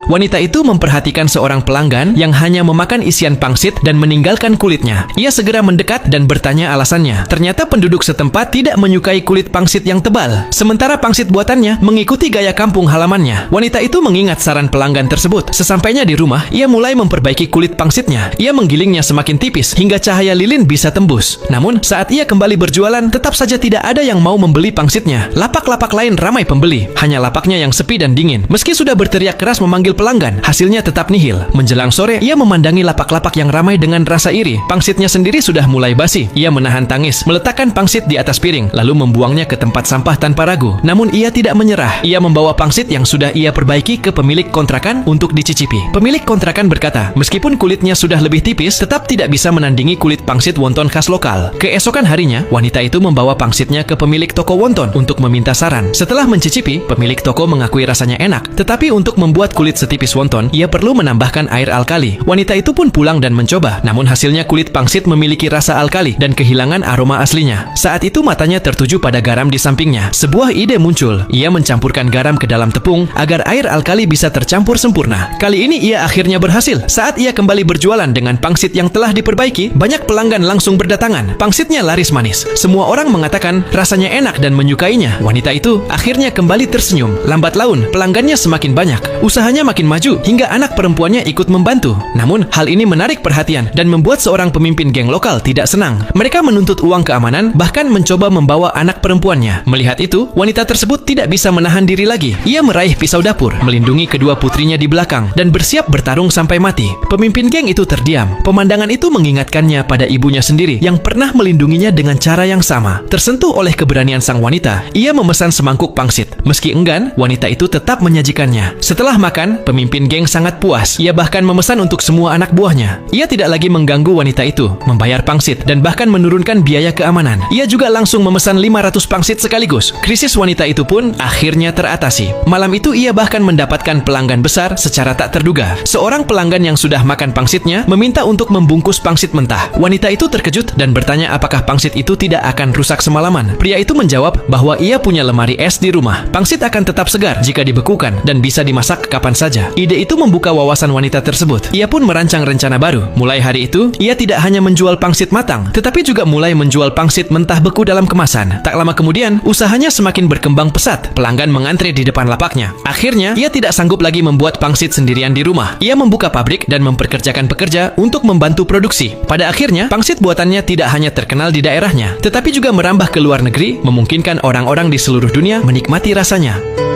Wanita itu memperhatikan seorang pelanggan yang hanya memakan isian pangsit dan meninggalkan kulitnya. Ia segera mendekat dan bertanya alasannya. Ternyata penduduk setempat tidak menyukai kulit pangsit yang tebal, sementara pangsit buatannya mengikuti gaya kampung halamannya. Wanita itu mengingat saran pelanggan tersebut. Sesampainya di rumah, ia mulai memperbaiki kulit pangsitnya. Ia menggilingnya semakin tipis hingga cahaya lilin bisa tembus. Namun, saat ia kembali berjualan, tetap saja tidak ada yang mau membeli pangsitnya. Lapak-lapak lain ramai pembeli, hanya lapaknya yang sepi dan dingin. Meski sudah berteriak keras memanggil pelanggan, hasilnya tetap nihil. Menjelang sore, ia memandangi lapak-lapak yang ramai dengan rasa iri. Pangsitnya sendiri sudah mulai basi. Ia menahan tangis, meletakkan pangsit di atas piring, lalu membuangnya ke tempat sampah tanpa ragu. Namun ia tidak menyerah. Ia membawa pangsit yang sudah ia perbaiki ke pemilik kontrakan untuk dicicipi. Pemilik kontrakan berkata, meskipun kulitnya sudah lebih tipis, tetap tidak bisa menandingi kulit pangsit wonton khas lokal. Keesokan harinya, wanita itu membawa pangsitnya ke pemilik toko wonton untuk meminta saran. Setelah mencicipi, pemilik toko mengakui rasanya enak, tetapi untuk membuat kulit setipis wonton, ia perlu menambahkan air alkali. Wanita itu pun pulang dan mencoba, namun hasilnya kulit pangsit memiliki rasa alkali dan kehilangan aroma aslinya. Saat itu matanya tertuju pada garam di sampingnya. Sebuah ide muncul. Ia mencampurkan garam ke dalam tepung agar air alkali bisa tercampur sempurna. Kali ini ia akhirnya berhasil. Saat ia kembali berjualan dengan pangsit yang telah diperbaiki, banyak pelanggan langsung berdatangan. Pangsitnya laris manis. Semua orang mengatakan rasanya enak dan menyukainya. Wanita itu akhirnya kembali tersenyum. Lambat laun, pelanggannya semakin banyak. Usahanya makin maju hingga anak perempuannya ikut membantu. Namun, hal ini menarik perhatian dan membuat seorang pemimpin geng lokal tidak senang. Mereka menuntut uang keamanan, bahkan mencoba membawa anak perempuannya. Melihat itu, wanita tersebut tidak bisa menahan diri lagi. Ia meraih pisau dapur, melindungi kedua putrinya di belakang, dan bersiap bertarung sampai mati. Pemimpin geng itu terdiam. Pemandangan itu mengingatkannya pada ibunya sendiri yang pernah melindunginya dengan cara yang sama. Tersentuh oleh keberanian sang wanita, ia memesan semangkuk pangsit. Meski enggan, wanita itu tetap menyajikannya. Setelah makan, pemimpin geng sangat puas. Ia bahkan memesan untuk semua anak buahnya. Ia tidak lagi mengganggu wanita itu, membayar pangsit, dan bahkan menurunkan biaya keamanan. Ia juga langsung memesan 500 pangsit sekaligus. Krisis wanita itu pun akhirnya teratasi. Malam itu ia bahkan mendapatkan pelanggan besar secara tak terduga. Seorang pelanggan yang sudah makan pangsitnya meminta untuk membungkus pangsit mentah. Wanita itu terkejut dan bertanya apakah pangsit itu tidak akan rusak semalaman. Pria itu menjawab bahwa ia punya lemari es di rumah. Pangsit akan tetap segar jika dibekukan dan bisa dimasak kapan saja. Ide itu membuka wawasan wanita tersebut. Ia pun merancang rencana baru. Mulai hari itu, ia tidak hanya menjual pangsit matang, tetapi juga mulai menjual pangsit mentah beku dalam kemasan. Tak lama kemudian, usahanya semakin berkembang pesat. Pelanggan mengantre di depan lapaknya. Akhirnya, ia tidak sanggup lagi membuat pangsit sendirian di rumah. Ia membuka pabrik dan mempekerjakan pekerja untuk membantu produksi. Pada akhirnya, pangsit buatannya tidak hanya terkenal di daerahnya, tetapi juga merambah ke luar negeri, memungkinkan orang-orang di seluruh dunia menikmati rasanya.